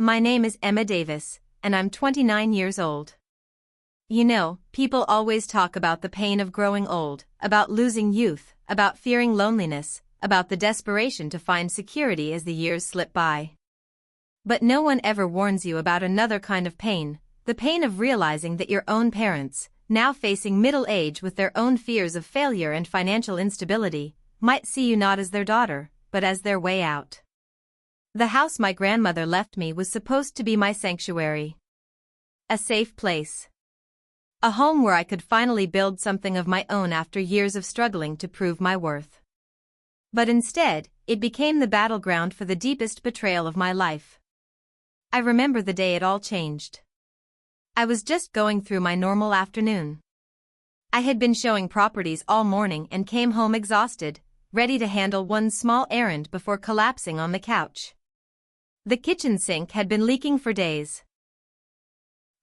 My name is Emma Davis, and I'm 29 years old. You know, people always talk about the pain of growing old, about losing youth, about fearing loneliness, about the desperation to find security as the years slip by. But no one ever warns you about another kind of pain, the pain of realizing that your own parents, now facing middle age with their own fears of failure and financial instability, might see you not as their daughter, but as their way out. The house my grandmother left me was supposed to be my sanctuary. A safe place. A home where I could finally build something of my own after years of struggling to prove my worth. But instead, it became the battleground for the deepest betrayal of my life. I remember the day it all changed. I was just going through my normal afternoon. I had been showing properties all morning and came home exhausted, ready to handle one small errand before collapsing on the couch. The kitchen sink had been leaking for days.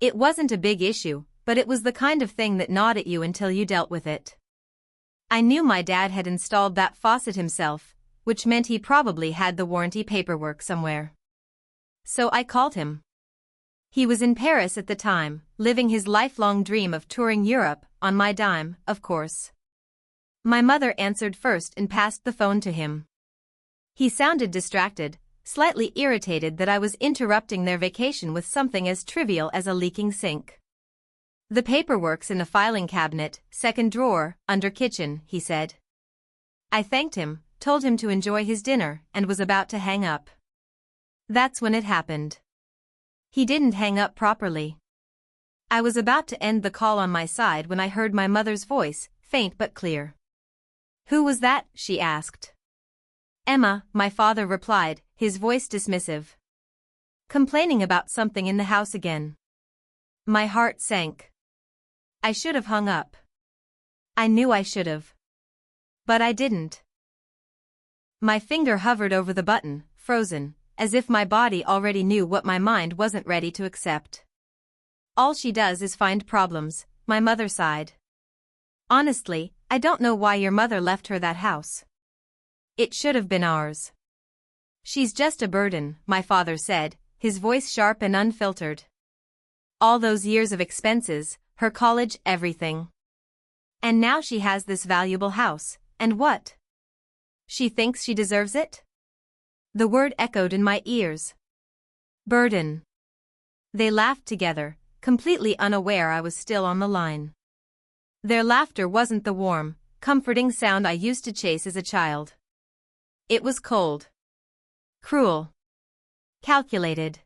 It wasn't a big issue, but it was the kind of thing that gnawed at you until you dealt with it. I knew my dad had installed that faucet himself, which meant he probably had the warranty paperwork somewhere. So I called him. He was in Paris at the time, living his lifelong dream of touring Europe, on my dime, of course. My mother answered first and passed the phone to him. He sounded distracted, slightly irritated that I was interrupting their vacation with something as trivial as a leaking sink. The paperwork's in the filing cabinet, second drawer, under kitchen, he said. I thanked him, told him to enjoy his dinner, and was about to hang up. That's when it happened. He didn't hang up properly. I was about to end the call on my side when I heard my mother's voice, faint but clear. Who was that? She asked. Emma, my father replied, his voice dismissive. Complaining about something in the house again. My heart sank. I should have hung up. I knew I should have. But I didn't. My finger hovered over the button, frozen, as if my body already knew what my mind wasn't ready to accept. All she does is find problems, my mother sighed. Honestly, I don't know why your mother left her that house. It should have been ours. She's just a burden, my father said, his voice sharp and unfiltered. All those years of expenses, her college, everything. And now she has this valuable house, and what? She thinks she deserves it? The word echoed in my ears. Burden. They laughed together, completely unaware I was still on the line. Their laughter wasn't the warm, comforting sound I used to chase as a child. It was cold. Cruel. Calculated.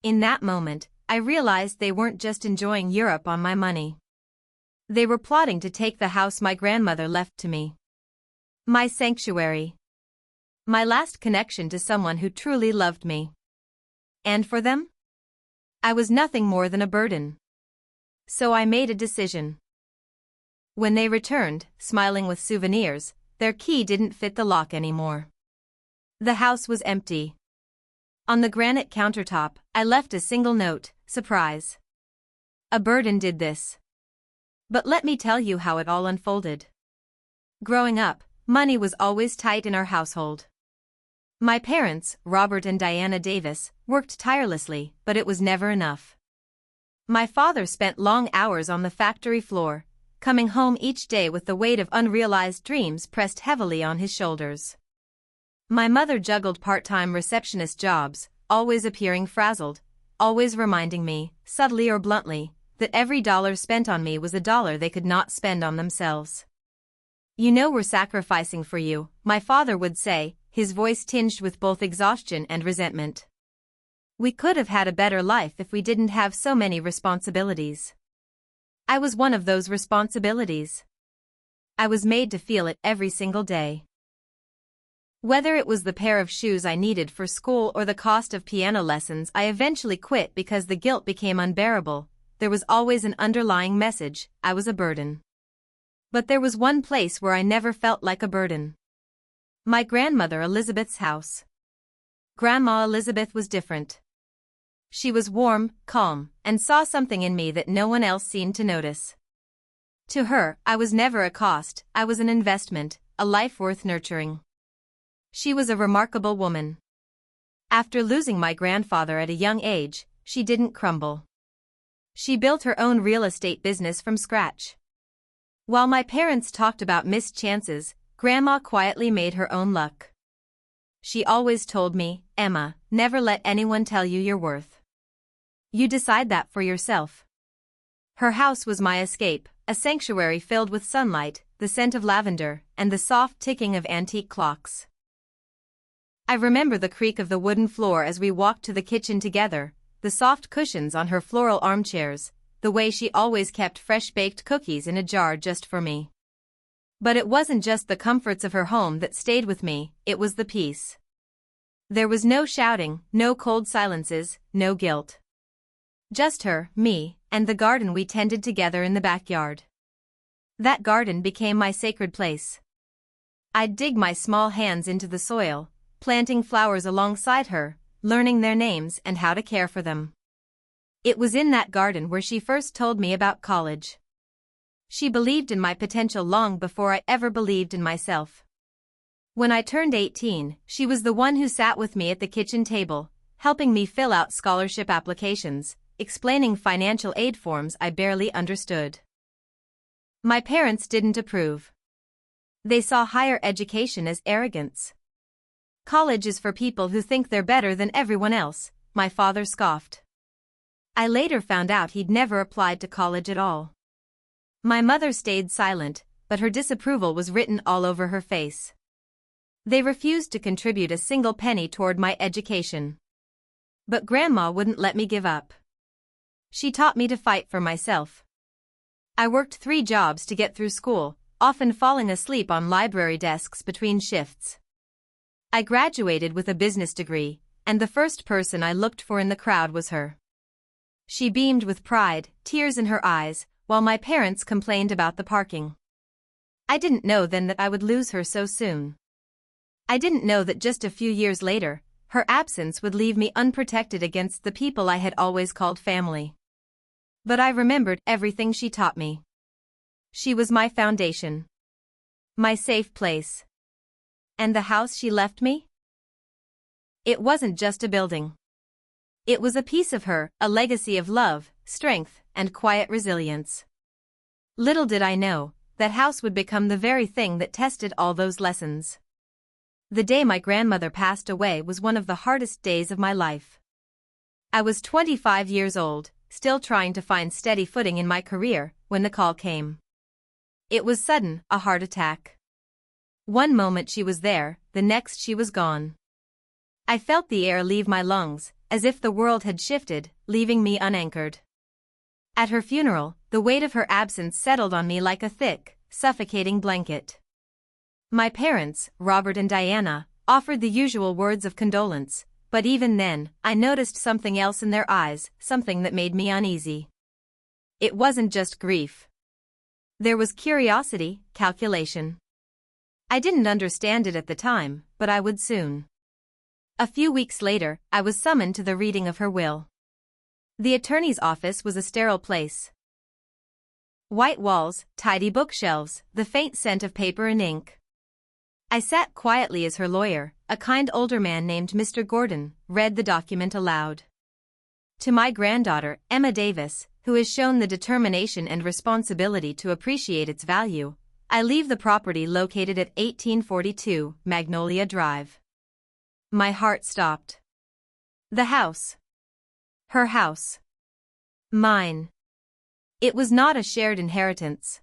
In that moment, I realized they weren't just enjoying Europe on my money. They were plotting to take the house my grandmother left to me. My sanctuary. My last connection to someone who truly loved me. And for them? I was nothing more than a burden. So I made a decision. When they returned, smiling with souvenirs, their key didn't fit the lock anymore. The house was empty. On the granite countertop, I left a single note, surprise. A burden did this. But let me tell you how it all unfolded. Growing up, money was always tight in our household. My parents, Robert and Diana Davis, worked tirelessly, but it was never enough. My father spent long hours on the factory floor, coming home each day with the weight of unrealized dreams pressed heavily on his shoulders. My mother juggled part-time receptionist jobs, always appearing frazzled, always reminding me, subtly or bluntly, that every dollar spent on me was a dollar they could not spend on themselves. You know we're sacrificing for you, my father would say, his voice tinged with both exhaustion and resentment. We could have had a better life if we didn't have so many responsibilities. I was one of those responsibilities. I was made to feel it every single day. Whether it was the pair of shoes I needed for school or the cost of piano lessons I eventually quit because the guilt became unbearable, there was always an underlying message: I was a burden. But there was one place where I never felt like a burden. My grandmother Elizabeth's house. Grandma Elizabeth was different. She was warm, calm, and saw something in me that no one else seemed to notice. To her, I was never a cost, I was an investment, a life worth nurturing. She was a remarkable woman. After losing my grandfather at a young age, she didn't crumble. She built her own real estate business from scratch. While my parents talked about missed chances, Grandma quietly made her own luck. She always told me, "Emma, never let anyone tell you your worth. You decide that for yourself." Her house was my escape, a sanctuary filled with sunlight, the scent of lavender, and the soft ticking of antique clocks. I remember the creak of the wooden floor as we walked to the kitchen together, the soft cushions on her floral armchairs, the way she always kept fresh-baked cookies in a jar just for me. But it wasn't just the comforts of her home that stayed with me, it was the peace. There was no shouting, no cold silences, no guilt. Just her, me, and the garden we tended together in the backyard. That garden became my sacred place. I'd dig my small hands into the soil, planting flowers alongside her, learning their names and how to care for them. It was in that garden where she first told me about college. She believed in my potential long before I ever believed in myself. When I turned 18, she was the one who sat with me at the kitchen table, helping me fill out scholarship applications, explaining financial aid forms I barely understood. My parents didn't approve. They saw higher education as arrogance. "College is for people who think they're better than everyone else," my father scoffed. I later found out he'd never applied to college at all. My mother stayed silent, but her disapproval was written all over her face. They refused to contribute a single penny toward my education. But Grandma wouldn't let me give up. She taught me to fight for myself. I worked 3 jobs to get through school, often falling asleep on library desks between shifts. I graduated with a business degree, and the first person I looked for in the crowd was her. She beamed with pride, tears in her eyes, while my parents complained about the parking. I didn't know then that I would lose her so soon. I didn't know that just a few years later, her absence would leave me unprotected against the people I had always called family. But I remembered everything she taught me. She was my foundation. My safe place. And the house she left me? It wasn't just a building. It was a piece of her, a legacy of love, strength, and quiet resilience. Little did I know, that house would become the very thing that tested all those lessons. The day my grandmother passed away was one of the hardest days of my life. I was 25 years old, still trying to find steady footing in my career, when the call came. It was sudden, a heart attack. One moment she was there, the next she was gone. I felt the air leave my lungs, as if the world had shifted, leaving me unanchored. At her funeral, the weight of her absence settled on me like a thick, suffocating blanket. My parents, Robert and Diana, offered the usual words of condolence, but even then, I noticed something else in their eyes, something that made me uneasy. It wasn't just grief. There was curiosity, calculation. I didn't understand it at the time, but I would soon. A few weeks later, I was summoned to the reading of her will. The attorney's office was a sterile place. White walls, tidy bookshelves, the faint scent of paper and ink. I sat quietly as her lawyer, a kind older man named Mr. Gordon, read the document aloud. To my granddaughter, Emma Davis, who has shown the determination and responsibility to appreciate its value, I leave the property located at 1842 Magnolia Drive. My heart stopped. The house. Her house. Mine. It was not a shared inheritance.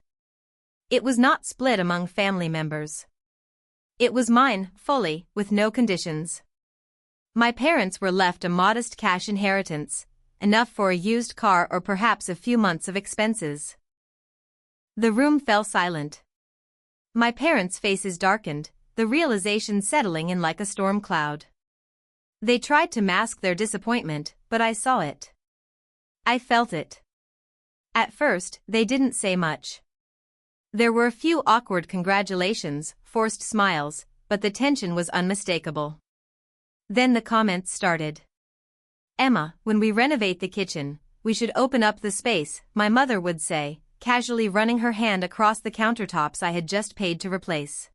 It was not split among family members. It was mine, fully, with no conditions. My parents were left a modest cash inheritance, enough for a used car or perhaps a few months of expenses. The room fell silent. My parents' faces darkened, the realization settling in like a storm cloud. They tried to mask their disappointment, but I saw it. I felt it. At first, they didn't say much. There were a few awkward congratulations, forced smiles, but the tension was unmistakable. Then the comments started. "Emma, when we renovate the kitchen, we should open up the space," my mother would say, casually running her hand across the countertops I had just paid to replace.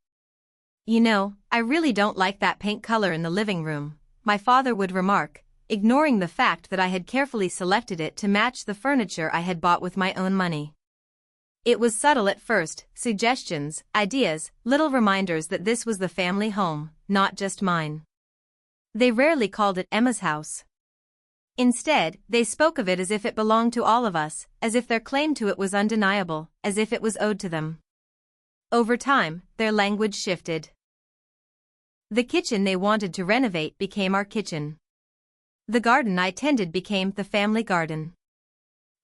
"You know, I really don't like that paint color in the living room. my father would remark, ignoring the fact that I had carefully selected it to match the furniture I had bought with my own money. It was subtle at first, suggestions, ideas, little reminders that this was the family home, not just mine. They rarely called it Emma's house. Instead, they spoke of it as if it belonged to all of us, as if their claim to it was undeniable, as if it was owed to them. Over time, their language shifted. The kitchen they wanted to renovate became our kitchen. The garden I tended became the family garden.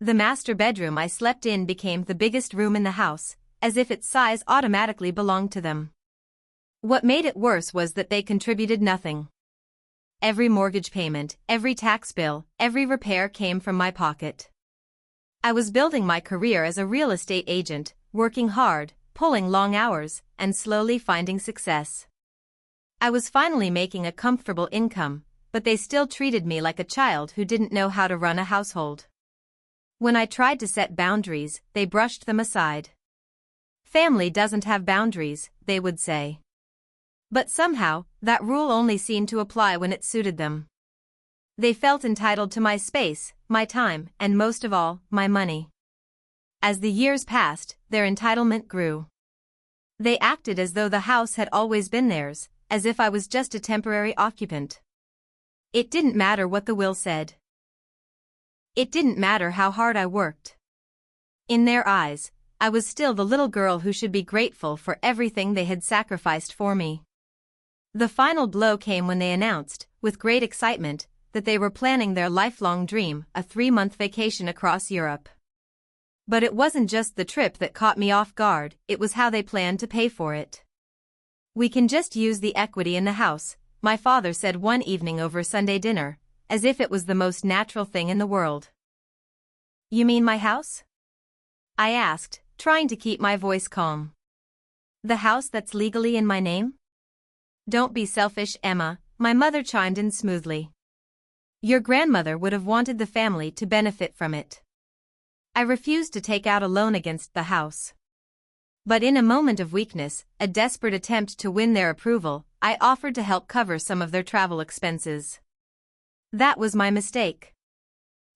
The master bedroom I slept in became the biggest room in the house, as if its size automatically belonged to them. What made it worse was that they contributed nothing. Every mortgage payment, every tax bill, every repair came from my pocket. I was building my career as a real estate agent, working hard, pulling long hours, and slowly finding success. I was finally making a comfortable income, but they still treated me like a child who didn't know how to run a household. When I tried to set boundaries, they brushed them aside. Family doesn't have boundaries, they would say. But somehow, that rule only seemed to apply when it suited them. They felt entitled to my space, my time, and most of all, my money. As the years passed, their entitlement grew. They acted as though the house had always been theirs, as if I was just a temporary occupant. It didn't matter what the will said. It didn't matter how hard I worked. In their eyes, I was still the little girl who should be grateful for everything they had sacrificed for me. The final blow came when they announced, with great excitement, that they were planning their lifelong dream, a 3-month vacation across Europe. But it wasn't just the trip that caught me off guard, it was how they planned to pay for it. "We can just use the equity in the house," my father said one evening over Sunday dinner, as if it was the most natural thing in the world. "You mean my house?" I asked, trying to keep my voice calm. "The house that's legally in my name?" "Don't be selfish, Emma," my mother chimed in smoothly. "Your grandmother would have wanted the family to benefit from it." I refused to take out a loan against the house. But in a moment of weakness, a desperate attempt to win their approval, I offered to help cover some of their travel expenses. That was my mistake.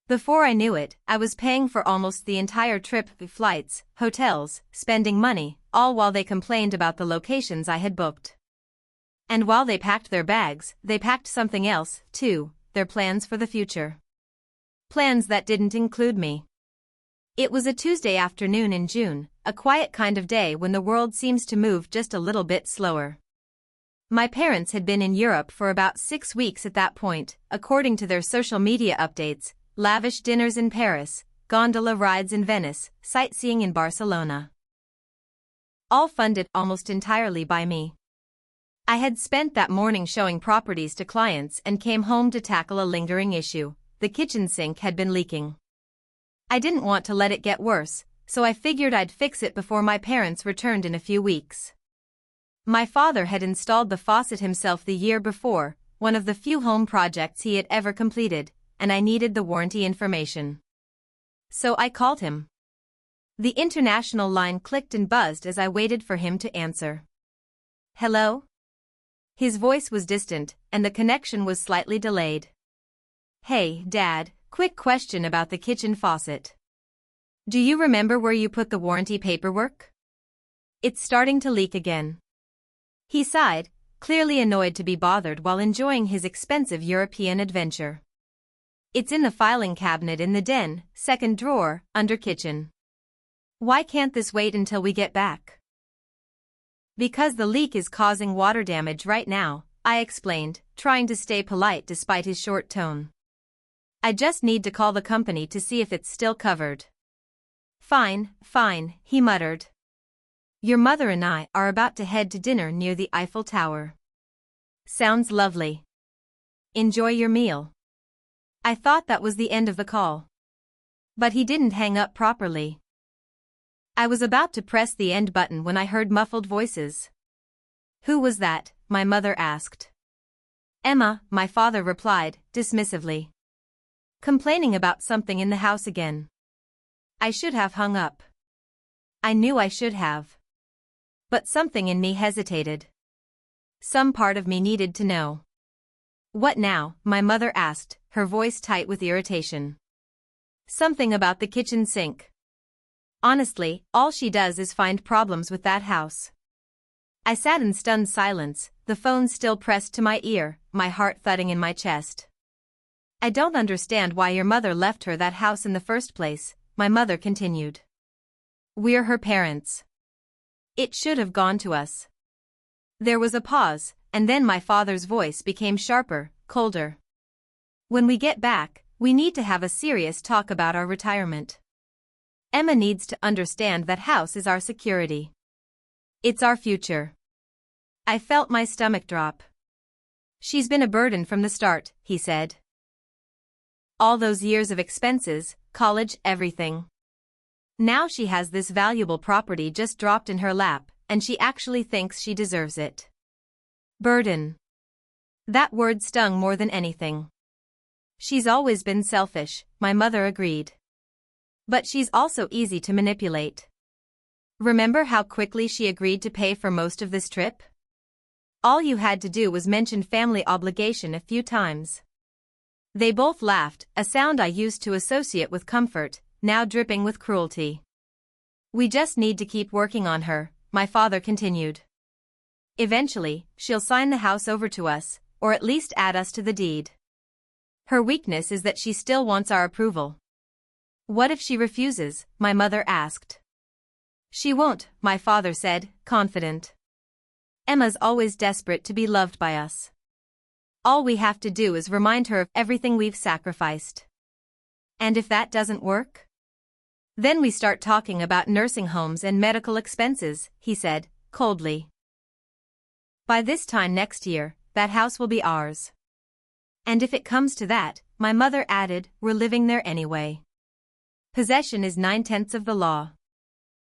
Before I knew it, I was paying for almost the entire trip, flights, hotels, spending money, all while they complained about the locations I had booked. And while they packed their bags, they packed something else, too, their plans for the future. Plans that didn't include me. It was a Tuesday afternoon in June, a quiet kind of day when the world seems to move just a little bit slower. My parents had been in Europe for about 6 weeks at that point, according to their social media updates, lavish dinners in Paris, gondola rides in Venice, sightseeing in Barcelona. All funded almost entirely by me. I had spent that morning showing properties to clients and came home to tackle a lingering issue. The kitchen sink had been leaking. I didn't want to let it get worse, so I figured I'd fix it before my parents returned in a few weeks. My father had installed the faucet himself the year before, one of the few home projects he had ever completed, and I needed the warranty information. So I called him. The international line clicked and buzzed as I waited for him to answer. "Hello?" His voice was distant, and the connection was slightly delayed. "Hey, Dad, quick question about the kitchen faucet. Do you remember where you put the warranty paperwork? It's starting to leak again." He sighed, clearly annoyed to be bothered while enjoying his expensive European adventure. "It's in the filing cabinet in the den, second drawer, under kitchen." "Why can't this wait until we get back?" "Because the leak is causing water damage right now," I explained, trying to stay polite despite his short tone. "I just need to call the company to see if it's still covered." Fine, he muttered. "Your mother and I are about to head to dinner near the Eiffel Tower." "Sounds lovely. Enjoy your meal." I thought that was the end of the call. But he didn't hang up properly. I was about to press the end button when I heard muffled voices. "Who was that?" my mother asked. "Emma," my father replied, dismissively. "Complaining about something in the house again." I should have hung up. I knew I should have. But something in me hesitated. Some part of me needed to know. What now? My mother asked, her voice tight with irritation. Something about the kitchen sink. Honestly, all she does is find problems with that house. I sat in stunned silence, the phone still pressed to my ear, my heart thudding in my chest. I don't understand why your mother left her that house in the first place, my mother continued. We're her parents. It should have gone to us. There was a pause, and then my father's voice became sharper, colder. When we get back, we need to have a serious talk about our retirement. Emma needs to understand that house is our security. It's our future. I felt my stomach drop. She's been a burden from the start, he said. All those years of expenses, college, everything. Now she has this valuable property just dropped in her lap, and she actually thinks she deserves it. Burden. That word stung more than anything. She's always been selfish, my mother agreed. But she's also easy to manipulate. Remember how quickly she agreed to pay for most of this trip? All you had to do was mention family obligation a few times. They both laughed, a sound I used to associate with comfort, now dripping with cruelty. We just need to keep working on her, my father continued. Eventually, she'll sign the house over to us, or at least add us to the deed. Her weakness is that she still wants our approval. What if she refuses? My mother asked. She won't, my father said, confident. Emma's always desperate to be loved by us. All we have to do is remind her of everything we've sacrificed. And if that doesn't work? Then we start talking about nursing homes and medical expenses, he said, coldly. By this time next year, that house will be ours. And if it comes to that, my mother added, we're living there anyway. Possession is 9/10 of the law.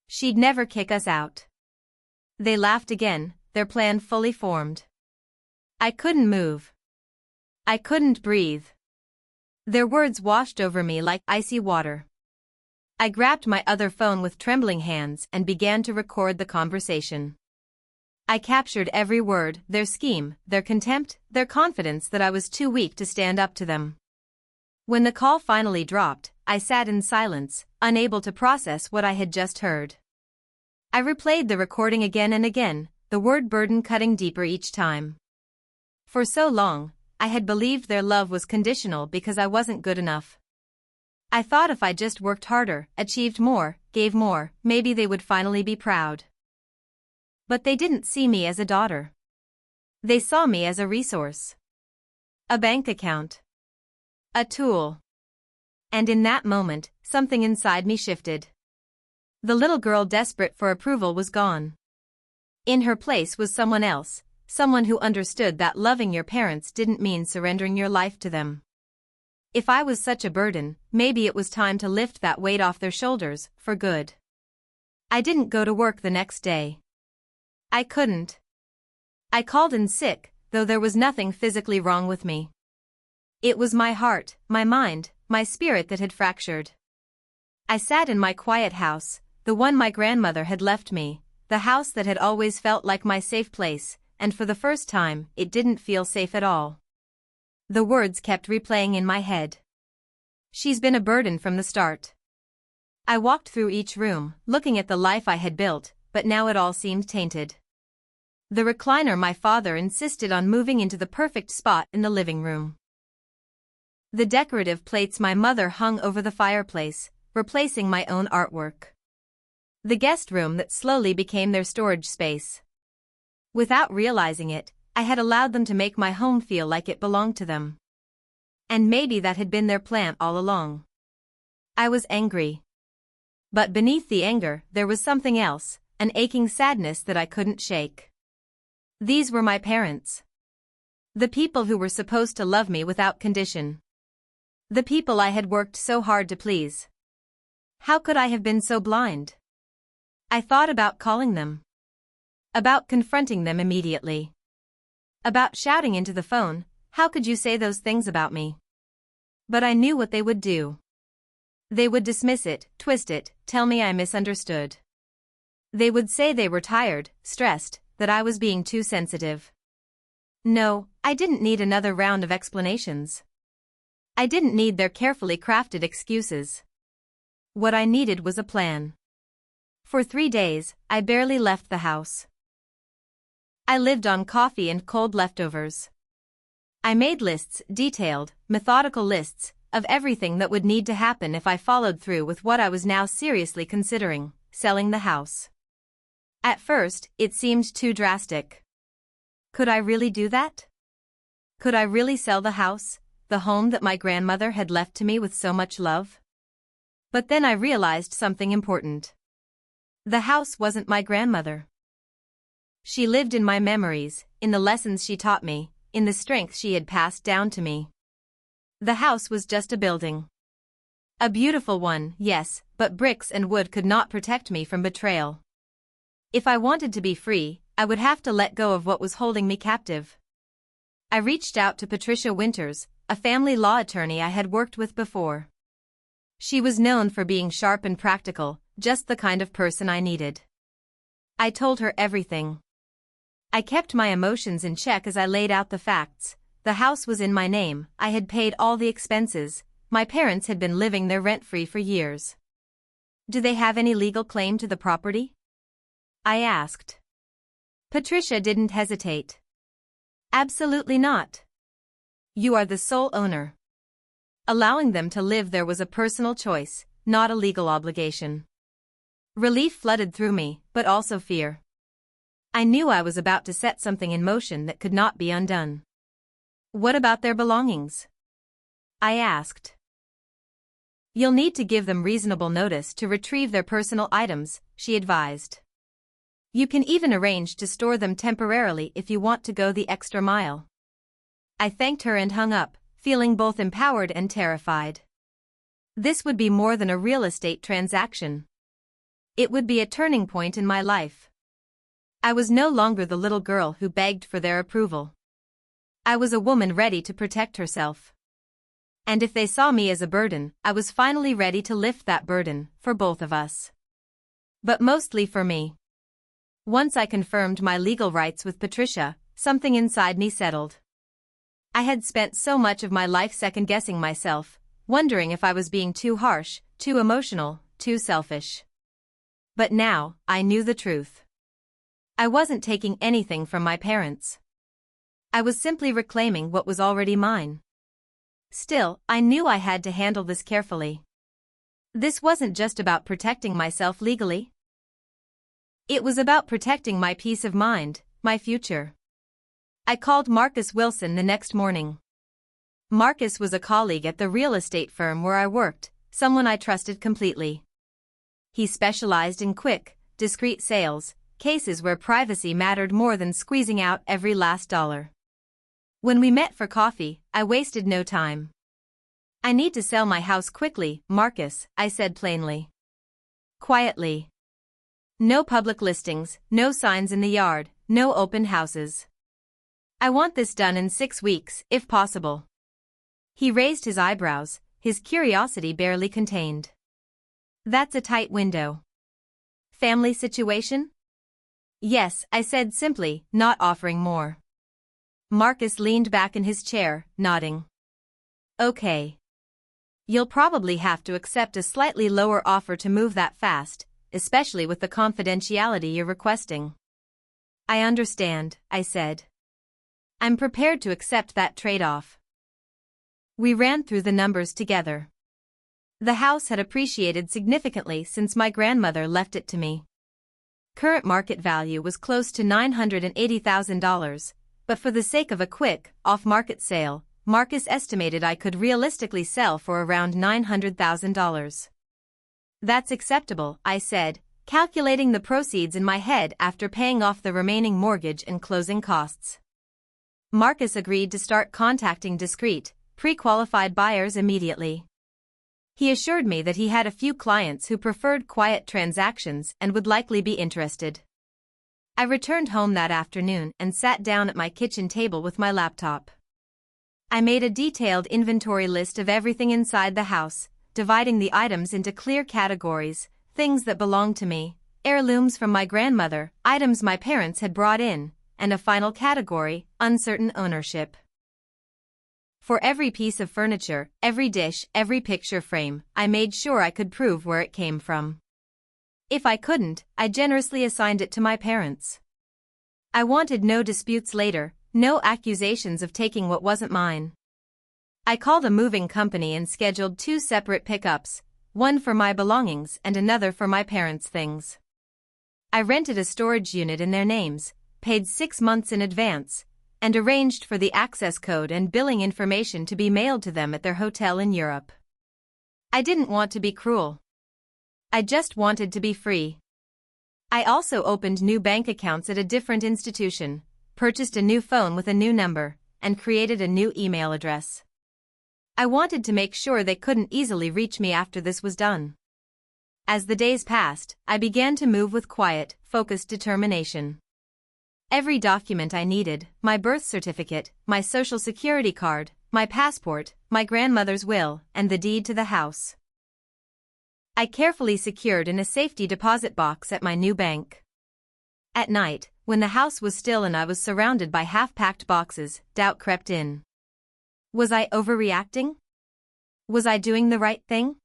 She'd never kick us out. They laughed again, their plan fully formed. I couldn't move. I couldn't breathe. Their words washed over me like icy water. I grabbed my other phone with trembling hands and began to record the conversation. I captured every word, their scheme, their contempt, their confidence that I was too weak to stand up to them. When the call finally dropped, I sat in silence, unable to process what I had just heard. I replayed the recording again and again, the word burden cutting deeper each time. For so long, I had believed their love was conditional because I wasn't good enough. I thought if I just worked harder, achieved more, gave more, maybe they would finally be proud. But they didn't see me as a daughter. They saw me as a resource. A bank account. A tool. And in that moment, something inside me shifted. The little girl desperate for approval was gone. In her place was someone else, someone who understood that loving your parents didn't mean surrendering your life to them. If I was such a burden, maybe it was time to lift that weight off their shoulders, for good. I didn't go to work the next day. I couldn't. I called in sick, though there was nothing physically wrong with me. It was my heart, my mind, my spirit that had fractured. I sat in my quiet house, the one my grandmother had left me, the house that had always felt like my safe place, and for the first time, it didn't feel safe at all. The words kept replaying in my head. She's been a burden from the start. I walked through each room, looking at the life I had built, but now it all seemed tainted. The recliner my father insisted on moving into the perfect spot in the living room. The decorative plates my mother hung over the fireplace, replacing my own artwork. The guest room that slowly became their storage space. Without realizing it, I had allowed them to make my home feel like it belonged to them. And maybe that had been their plan all along. I was angry. But beneath the anger, there was something else, an aching sadness that I couldn't shake. These were my parents. The people who were supposed to love me without condition. The people I had worked so hard to please. How could I have been so blind? I thought about calling them. About confronting them immediately. About shouting into the phone, how could you say those things about me? But I knew what they would do. They would dismiss it, twist it, tell me I misunderstood. They would say they were tired, stressed, that I was being too sensitive. No, I didn't need another round of explanations. I didn't need their carefully crafted excuses. What I needed was a plan. For 3 days, I barely left the house. I lived on coffee and cold leftovers. I made lists, detailed, methodical lists, of everything that would need to happen if I followed through with what I was now seriously considering, selling the house. At first, it seemed too drastic. Could I really do that? Could I really sell the house, the home that my grandmother had left to me with so much love? But then I realized something important. The house wasn't my grandmother. She lived in my memories, in the lessons she taught me, in the strength she had passed down to me. The house was just a building. A beautiful one, yes, but bricks and wood could not protect me from betrayal. If I wanted to be free, I would have to let go of what was holding me captive. I reached out to Patricia Winters, a family law attorney I had worked with before. She was known for being sharp and practical, just the kind of person I needed. I told her everything. I kept my emotions in check as I laid out the facts. The house was in my name, I had paid all the expenses, my parents had been living there rent-free for years. Do they have any legal claim to the property? I asked. Patricia didn't hesitate. Absolutely not. You are the sole owner. Allowing them to live there was a personal choice, not a legal obligation. Relief flooded through me, but also fear. I knew I was about to set something in motion that could not be undone. What about their belongings? I asked. You'll need to give them reasonable notice to retrieve their personal items, she advised. You can even arrange to store them temporarily if you want to go the extra mile. I thanked her and hung up, feeling both empowered and terrified. This would be more than a real estate transaction. It would be a turning point in my life. I was no longer the little girl who begged for their approval. I was a woman ready to protect herself. And if they saw me as a burden, I was finally ready to lift that burden, for both of us. But mostly for me. Once I confirmed my legal rights with Patricia, something inside me settled. I had spent so much of my life second-guessing myself, wondering if I was being too harsh, too emotional, too selfish. But now, I knew the truth. I wasn't taking anything from my parents. I was simply reclaiming what was already mine. Still, I knew I had to handle this carefully. This wasn't just about protecting myself legally. It was about protecting my peace of mind, my future. I called Marcus Wilson the next morning. Marcus was a colleague at the real estate firm where I worked, someone I trusted completely. He specialized in quick, discreet sales, cases where privacy mattered more than squeezing out every last dollar. When we met for coffee, I wasted no time. I need to sell my house quickly, Marcus, I said plainly. Quietly. No public listings, no signs in the yard, no open houses. I want this done in 6 weeks, if possible. He raised his eyebrows, his curiosity barely contained. That's a tight window. Family situation? Yes, I said simply, not offering more. Marcus leaned back in his chair, nodding. Okay. You'll probably have to accept a slightly lower offer to move that fast, especially with the confidentiality you're requesting. I understand, I said. I'm prepared to accept that trade-off. We ran through the numbers together. The house had appreciated significantly since my grandmother left it to me. Current market value was close to $980,000, but for the sake of a quick, off-market sale, Marcus estimated I could realistically sell for around $900,000. That's acceptable, I said, calculating the proceeds in my head after paying off the remaining mortgage and closing costs. Marcus agreed to start contacting discreet, pre-qualified buyers immediately. He assured me that he had a few clients who preferred quiet transactions and would likely be interested. I returned home that afternoon and sat down at my kitchen table with my laptop. I made a detailed inventory list of everything inside the house, dividing the items into clear categories: things that belonged to me, heirlooms from my grandmother, items my parents had brought in, and a final category, uncertain ownership. For every piece of furniture, every dish, every picture frame, I made sure I could prove where it came from. If I couldn't, I generously assigned it to my parents. I wanted no disputes later, no accusations of taking what wasn't mine. I called a moving company and scheduled 2 separate pickups, one for my belongings and another for my parents' things. I rented a storage unit in their names, paid 6 months in advance, and arranged for the access code and billing information to be mailed to them at their hotel in Europe. I didn't want to be cruel. I just wanted to be free. I also opened new bank accounts at a different institution, purchased a new phone with a new number, and created a new email address. I wanted to make sure they couldn't easily reach me after this was done. As the days passed, I began to move with quiet, focused determination. Every document I needed, my birth certificate, my social security card, my passport, my grandmother's will, and the deed to the house, I carefully secured in a safety deposit box at my new bank. At night, when the house was still and I was surrounded by half-packed boxes, doubt crept in. Was I overreacting? Was I doing the right thing?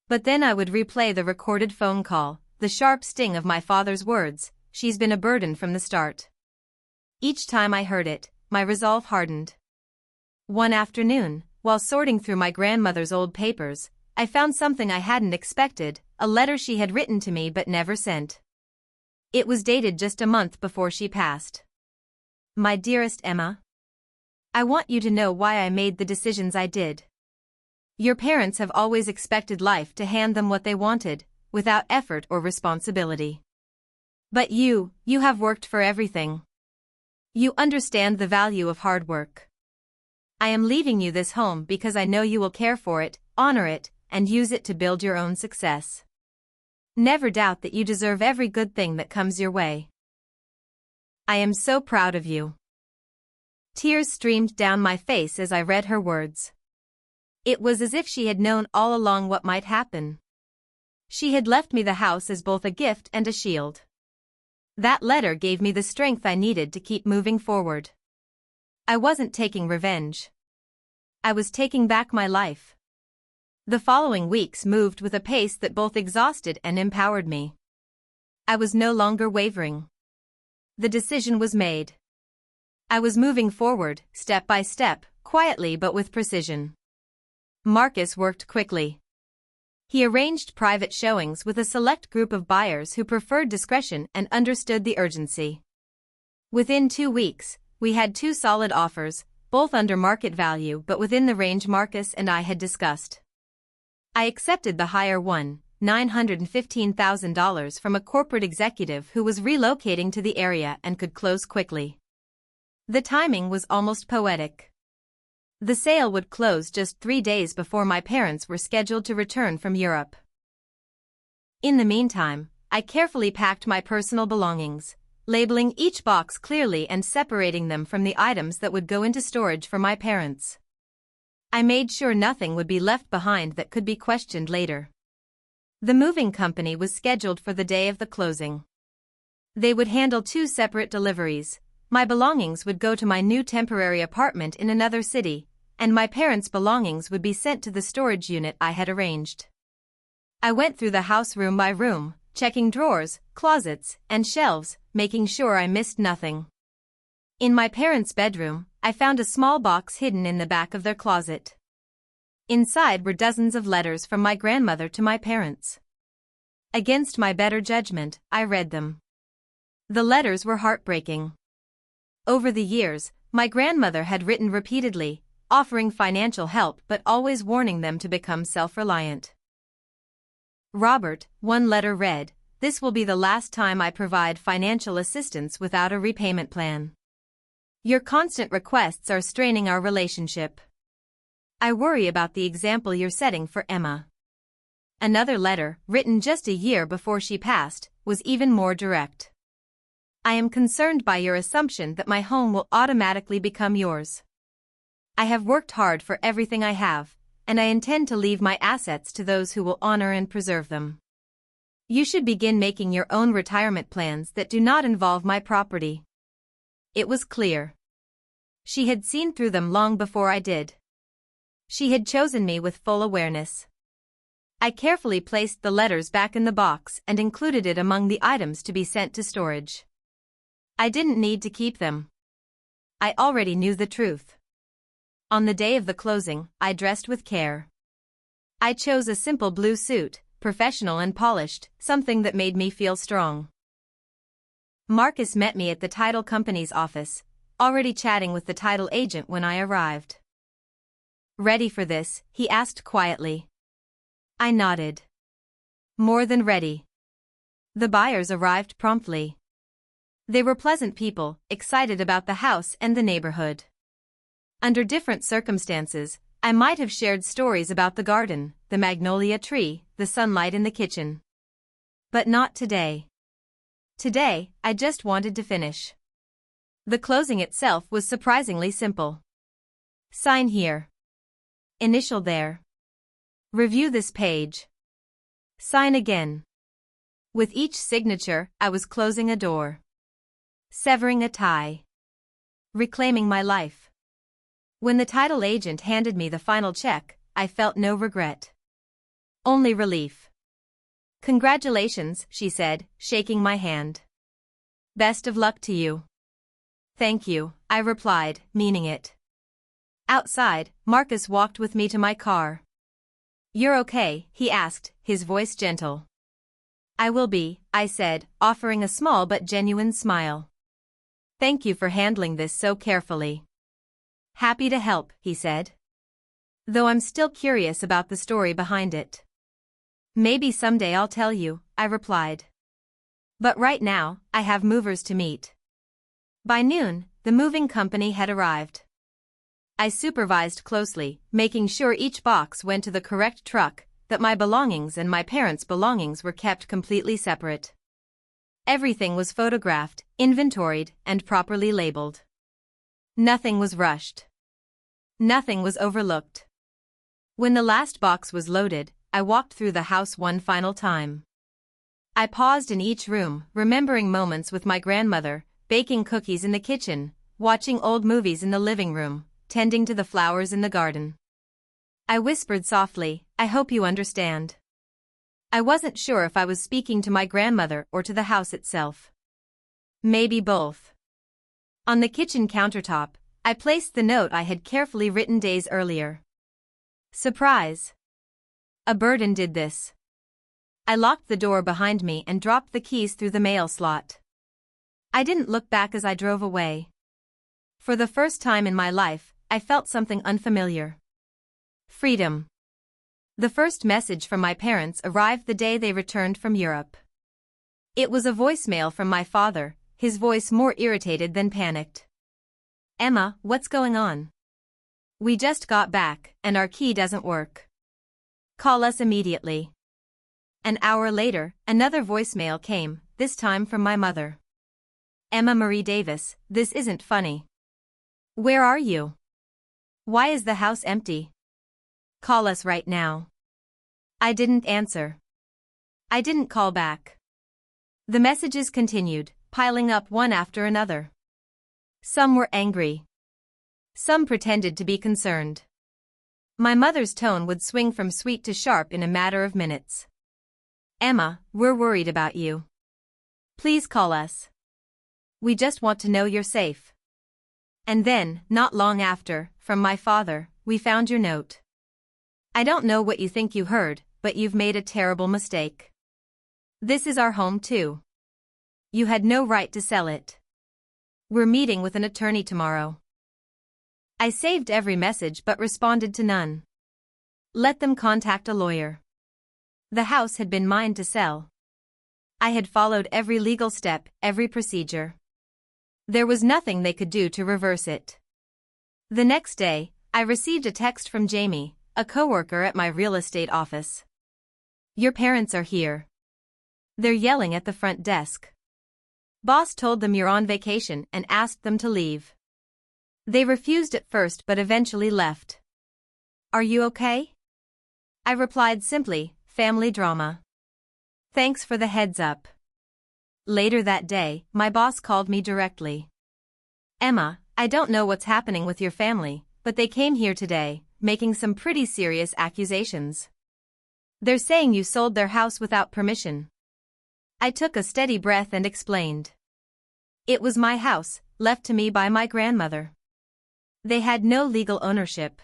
But then I would replay the recorded phone call, the sharp sting of my father's words, "She's been a burden from the start." Each time I heard it, my resolve hardened. One afternoon, while sorting through my grandmother's old papers, I found something I hadn't expected, a letter she had written to me but never sent. It was dated just a month before she passed. "My dearest Emma, I want you to know why I made the decisions I did. Your parents have always expected life to hand them what they wanted, without effort or responsibility. But you have worked for everything. You understand the value of hard work. I am leaving you this home because I know you will care for it, honor it, and use it to build your own success. Never doubt that you deserve every good thing that comes your way. I am so proud of you." Tears streamed down my face as I read her words. It was as if she had known all along what might happen. She had left me the house as both a gift and a shield. That letter gave me the strength I needed to keep moving forward. I wasn't taking revenge. I was taking back my life. The following weeks moved with a pace that both exhausted and empowered me. I was no longer wavering. The decision was made. I was moving forward, step by step, quietly but with precision. Marcus worked quickly. He arranged private showings with a select group of buyers who preferred discretion and understood the urgency. Within 2 weeks, we had 2 solid offers, both under market value but within the range Marcus and I had discussed. I accepted the higher one, $915,000 from a corporate executive who was relocating to the area and could close quickly. The timing was almost poetic. The sale would close just 3 days before my parents were scheduled to return from Europe. In the meantime, I carefully packed my personal belongings, labeling each box clearly and separating them from the items that would go into storage for my parents. I made sure nothing would be left behind that could be questioned later. The moving company was scheduled for the day of the closing. They would handle 2 separate deliveries. My belongings would go to my new temporary apartment in another city, and my parents' belongings would be sent to the storage unit I had arranged. I went through the house room by room, checking drawers, closets, and shelves, making sure I missed nothing. In my parents' bedroom, I found a small box hidden in the back of their closet. Inside were dozens of letters from my grandmother to my parents. Against my better judgment, I read them. The letters were heartbreaking. Over the years, my grandmother had written repeatedly, offering financial help but always warning them to become self-reliant. "Robert," one letter read, "this will be the last time I provide financial assistance without a repayment plan. Your constant requests are straining our relationship. I worry about the example you're setting for Emma." Another letter, written just a year before she passed, was even more direct. "I am concerned by your assumption that my home will automatically become yours. I have worked hard for everything I have, and I intend to leave my assets to those who will honor and preserve them. You should begin making your own retirement plans that do not involve my property. It was clear. She had seen through them long before I did. She had chosen me with full awareness. I carefully placed the letters back in the box and included it among the items to be sent to storage. I didn't need to keep them. I already knew the truth. On the day of the closing, I dressed with care. I chose a simple blue suit, professional and polished, something that made me feel strong. Marcus met me at the title company's office, already chatting with the title agent when I arrived. "Ready for this?" he asked quietly. I nodded. More than ready. The buyers arrived promptly. They were pleasant people, excited about the house and the neighborhood. Under different circumstances, I might have shared stories about the garden, the magnolia tree, the sunlight in the kitchen. But not today. Today, I just wanted to finish. The closing itself was surprisingly simple. Sign here. Initial there. Review this page. Sign again. With each signature, I was closing a door. Severing a tie. Reclaiming my life. When the title agent handed me the final check, I felt no regret. Only relief. "Congratulations," she said, shaking my hand. "Best of luck to you." "Thank you," I replied, meaning it. Outside, Marcus walked with me to my car. "You're okay?" he asked, his voice gentle. "I will be," I said, offering a small but genuine smile. "Thank you for handling this so carefully." "Happy to help," he said. "Though I'm still curious about the story behind it." "Maybe someday I'll tell you," I replied. "But right now, I have movers to meet." By noon, the moving company had arrived. I supervised closely, making sure each box went to the correct truck, that my belongings and my parents' belongings were kept completely separate. Everything was photographed, inventoried, and properly labeled. Nothing was rushed. Nothing was overlooked. When the last box was loaded, I walked through the house one final time. I paused in each room, remembering moments with my grandmother, baking cookies in the kitchen, watching old movies in the living room, tending to the flowers in the garden. I whispered softly, "I hope you understand." I wasn't sure if I was speaking to my grandmother or to the house itself. Maybe both. On the kitchen countertop, I placed the note I had carefully written days earlier. Surprise. A burden did this. I locked the door behind me and dropped the keys through the mail slot. I didn't look back as I drove away. For the first time in my life, I felt something unfamiliar. Freedom. The first message from my parents arrived the day they returned from Europe. It was a voicemail from my father, his voice more irritated than panicked. "Emma, what's going on? We just got back, and our key doesn't work. Call us immediately." An hour later, another voicemail came, this time from my mother. "Emma Marie Davis, this isn't funny. Where are you? Why is the house empty? Call us right now." I didn't answer. I didn't call back. The messages continued, piling up one after another. Some were angry. Some pretended to be concerned. My mother's tone would swing from sweet to sharp in a matter of minutes. "Emma, we're worried about you. Please call us. We just want to know you're safe." And then, not long after, from my father, "We found your note. I don't know what you think you heard, but you've made a terrible mistake. This is our home too. You had no right to sell it. We're meeting with an attorney tomorrow." I saved every message but responded to none. Let them contact a lawyer. The house had been mine to sell. I had followed every legal step, every procedure. There was nothing they could do to reverse it. The next day, I received a text from Jamie, a coworker at my real estate office. "Your parents are here. They're yelling at the front desk. Boss told them you're on vacation and asked them to leave. They refused at first but eventually left. Are you okay?" I replied simply, "Family drama. Thanks for the heads up." Later that day, my boss called me directly. Emma, I don't know what's happening with your family, but they came here today, making some pretty serious accusations. They're saying you sold their house without permission. I took a steady breath and explained. It was my house, left to me by my grandmother. They had no legal ownership.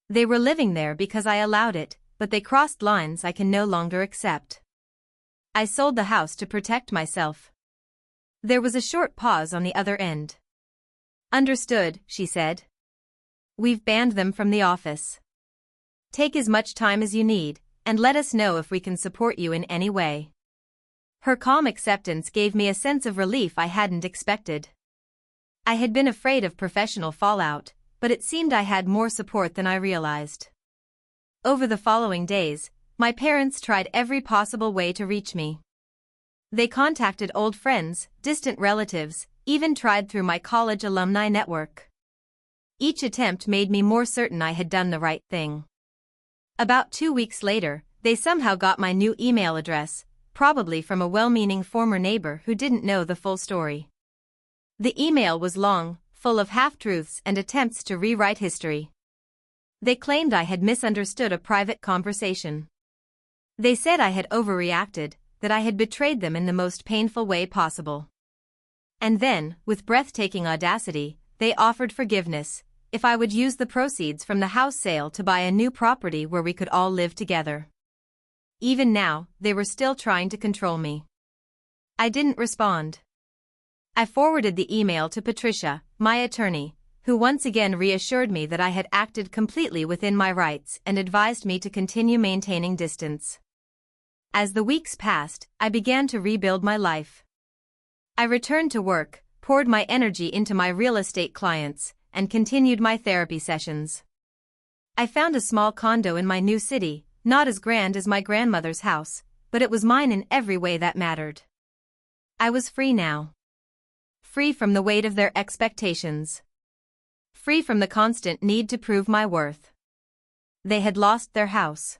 They were living there because I allowed it, but they crossed lines I can no longer accept. I sold the house to protect myself. There was a short pause on the other end. Understood, she said. We've banned them from the office. Take as much time as you need, and let us know if we can support you in any way. Her calm acceptance gave me a sense of relief I hadn't expected. I had been afraid of professional fallout, but it seemed I had more support than I realized. Over the following days, my parents tried every possible way to reach me. They contacted old friends, distant relatives, even tried through my college alumni network. Each attempt made me more certain I had done the right thing. About 2 weeks later, they somehow got my new email address, probably from a well-meaning former neighbor who didn't know the full story. The email was long, full of half-truths and attempts to rewrite history. They claimed I had misunderstood a private conversation. They said I had overreacted, that I had betrayed them in the most painful way possible. And then, with breathtaking audacity, they offered forgiveness, if I would use the proceeds from the house sale to buy a new property where we could all live together. Even now, they were still trying to control me. I didn't respond. I forwarded the email to Patricia, my attorney, who once again reassured me that I had acted completely within my rights and advised me to continue maintaining distance. As the weeks passed, I began to rebuild my life. I returned to work, poured my energy into my real estate clients, and continued my therapy sessions. I found a small condo in my new city, not as grand as my grandmother's house, but it was mine in every way that mattered. I was free now. Free from the weight of their expectations. Free from the constant need to prove my worth. They had lost their house.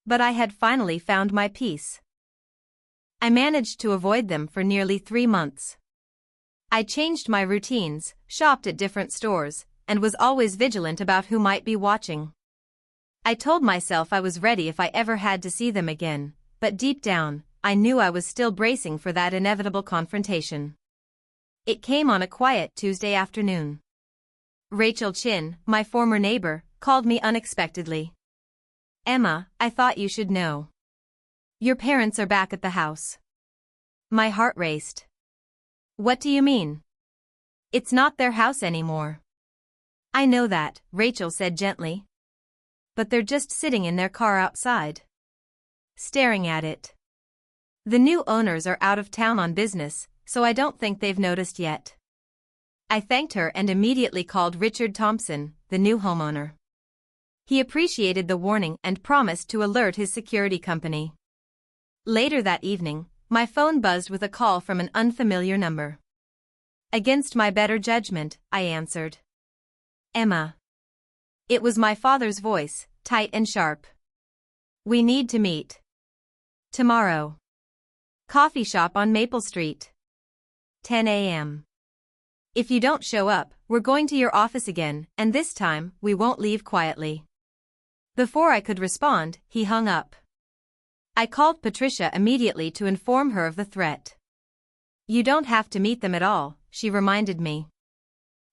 But I had finally found my peace. I managed to avoid them for nearly 3 months. I changed my routines, shopped at different stores, and was always vigilant about who might be watching. I told myself I was ready if I ever had to see them again, but deep down, I knew I was still bracing for that inevitable confrontation. It came on a quiet Tuesday afternoon. Rachel Chin, my former neighbor, called me unexpectedly. Emma, I thought you should know. Your parents are back at the house. My heart raced. What do you mean? It's not their house anymore. I know that, Rachel said gently. But they're just sitting in their car outside. Staring at it. The new owners are out of town on business, so I don't think they've noticed yet. I thanked her and immediately called Richard Thompson, the new homeowner. He appreciated the warning and promised to alert his security company. Later that evening, my phone buzzed with a call from an unfamiliar number. Against my better judgment, I answered. Emma. It was my father's voice, tight and sharp. We need to meet. Tomorrow. Coffee shop on Maple Street. 10 a.m. If you don't show up, we're going to your office again, and this time, we won't leave quietly. Before I could respond, he hung up. I called Patricia immediately to inform her of the threat. You don't have to meet them at all, she reminded me.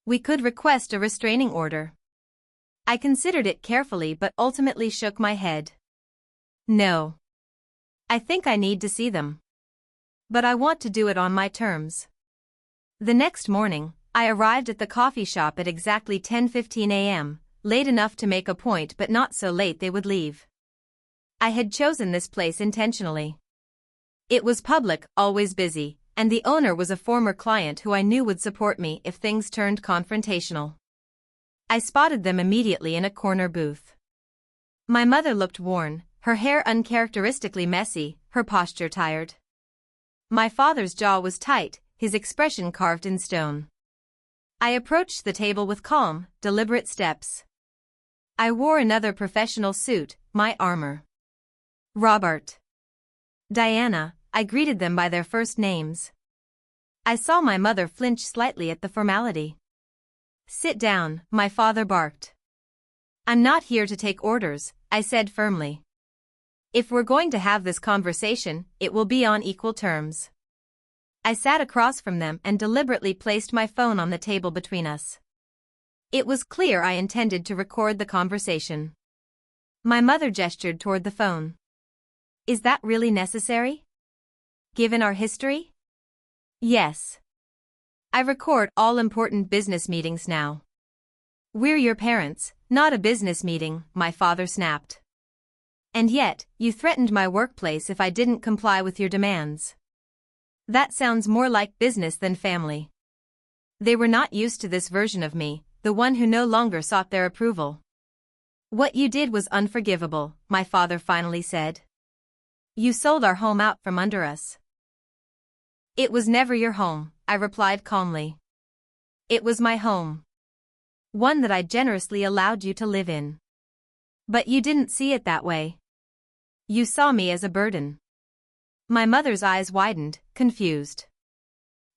We could request a restraining order. I considered it carefully but ultimately shook my head. No. I think I need to see them. But I want to do it on my terms. The next morning, I arrived at the coffee shop at exactly 10:15 a.m., late enough to make a point but not so late they would leave. I had chosen this place intentionally. It was public, always busy, and the owner was a former client who I knew would support me if things turned confrontational. I spotted them immediately in a corner booth. My mother looked worn, her hair uncharacteristically messy, her posture tired. My father's jaw was tight, his expression carved in stone. I approached the table with calm, deliberate steps. I wore another professional suit, my armor. Robert. Diana, I greeted them by their first names. I saw my mother flinch slightly at the formality. "Sit down," my father barked. "I'm not here to take orders," I said firmly. "If we're going to have this conversation, it will be on equal terms." I sat across from them and deliberately placed my phone on the table between us. It was clear I intended to record the conversation. My mother gestured toward the phone. "Is that really necessary? Given our history?" "Yes. I record all important business meetings now." "We're your parents, not a business meeting," my father snapped. "And yet, you threatened my workplace if I didn't comply with your demands." "That sounds more like business than family." They were not used to this version of me, the one who no longer sought their approval. "What you did was unforgivable," my father finally said. "You sold our home out from under us." "It was never your home," I replied calmly. "It was my home. One that I generously allowed you to live in. But you didn't see it that way. You saw me as a burden." My mother's eyes widened, confused.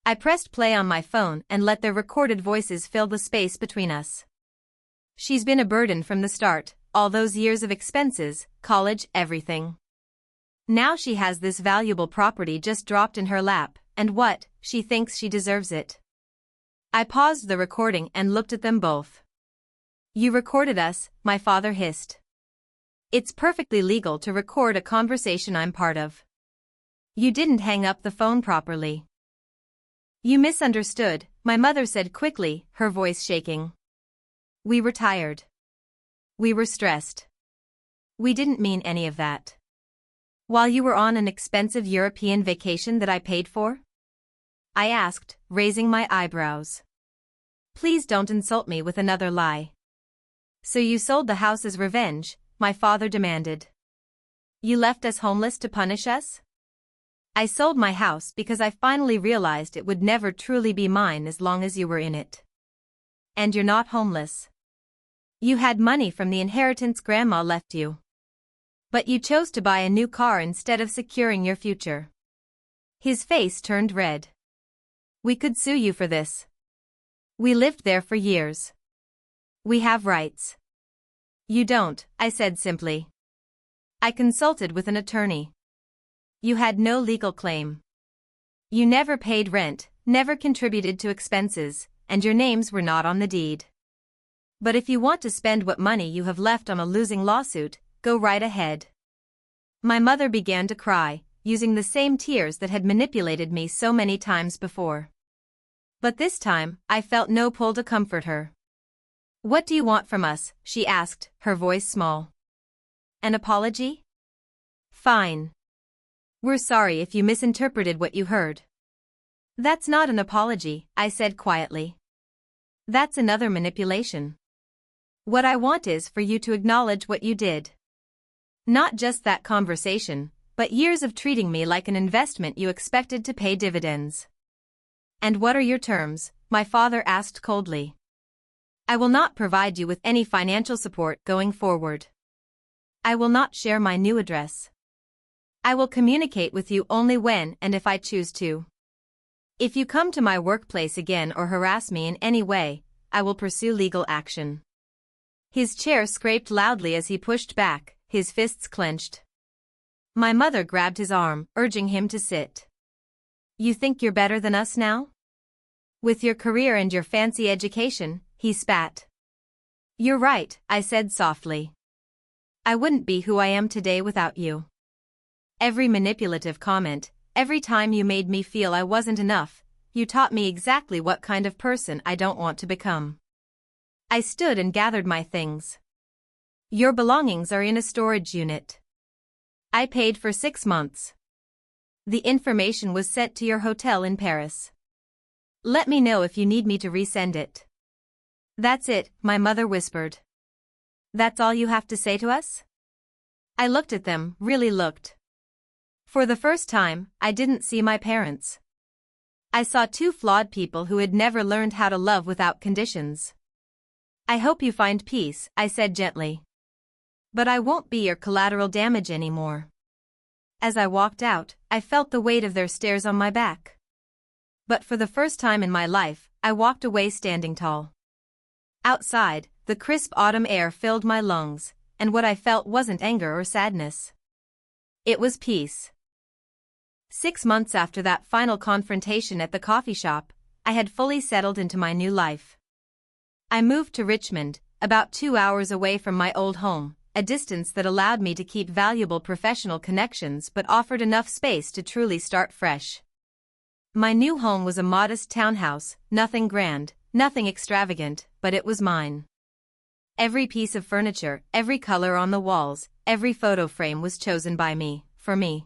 I pressed play on my phone and let their recorded voices fill the space between us. "She's been a burden from the start, all those years of expenses, college, everything. Now she has this valuable property just dropped in her lap, and what, she thinks she deserves it." I paused the recording and looked at them both. "You recorded us," my father hissed. "It's perfectly legal to record a conversation I'm part of. You didn't hang up the phone properly." "You misunderstood," my mother said quickly, her voice shaking. "We were tired. We were stressed. We didn't mean any of that." "While you were on an expensive European vacation that I paid for?" I asked, raising my eyebrows. "Please don't insult me with another lie." "So you sold the house as revenge?" my father demanded. "You left us homeless to punish us?" "I sold my house because I finally realized it would never truly be mine as long as you were in it." "And you're not homeless. You had money from the inheritance Grandma left you. But you chose to buy a new car instead of securing your future." His face turned red. "We could sue you for this. We lived there for years. We have rights." "You don't," I said simply. "I consulted with an attorney. You had no legal claim. You never paid rent, never contributed to expenses, and your names were not on the deed. But if you want to spend what money you have left on a losing lawsuit, go right ahead." My mother began to cry, using the same tears that had manipulated me so many times before. But this time, I felt no pull to comfort her. "What do you want from us?" she asked, her voice small. "An apology?" "Fine. We're sorry if you misinterpreted what you heard." "That's not an apology," I said quietly. "That's another manipulation. What I want is for you to acknowledge what you did. Not just that conversation, but years of treating me like an investment you expected to pay dividends." "And what are your terms?" my father asked coldly. "I will not provide you with any financial support going forward. I will not share my new address. I will communicate with you only when and if I choose to. If you come to my workplace again or harass me in any way, I will pursue legal action." His chair scraped loudly as he pushed back, his fists clenched. My mother grabbed his arm, urging him to sit. "You think you're better than us now? With your career and your fancy education," he spat. "You're right," I said softly. "I wouldn't be who I am today without you. Every manipulative comment, every time you made me feel I wasn't enough, you taught me exactly what kind of person I don't want to become." I stood and gathered my things. "Your belongings are in a storage unit. I paid for 6 months. The information was sent to your hotel in Paris. Let me know if you need me to resend it." "That's it," my mother whispered. "That's all you have to say to us?" I looked at them, really looked. For the first time, I didn't see my parents. I saw two flawed people who had never learned how to love without conditions. "I hope you find peace," I said gently. "But I won't be your collateral damage anymore." As I walked out, I felt the weight of their stares on my back. But for the first time in my life, I walked away standing tall. Outside, the crisp autumn air filled my lungs, and what I felt wasn't anger or sadness. It was peace. 6 months after that final confrontation at the coffee shop, I had fully settled into my new life. I moved to Richmond, about 2 hours away from my old home, a distance that allowed me to keep valuable professional connections but offered enough space to truly start fresh. My new home was a modest townhouse, nothing grand, nothing extravagant, but it was mine. Every piece of furniture, every color on the walls, every photo frame was chosen by me, for me.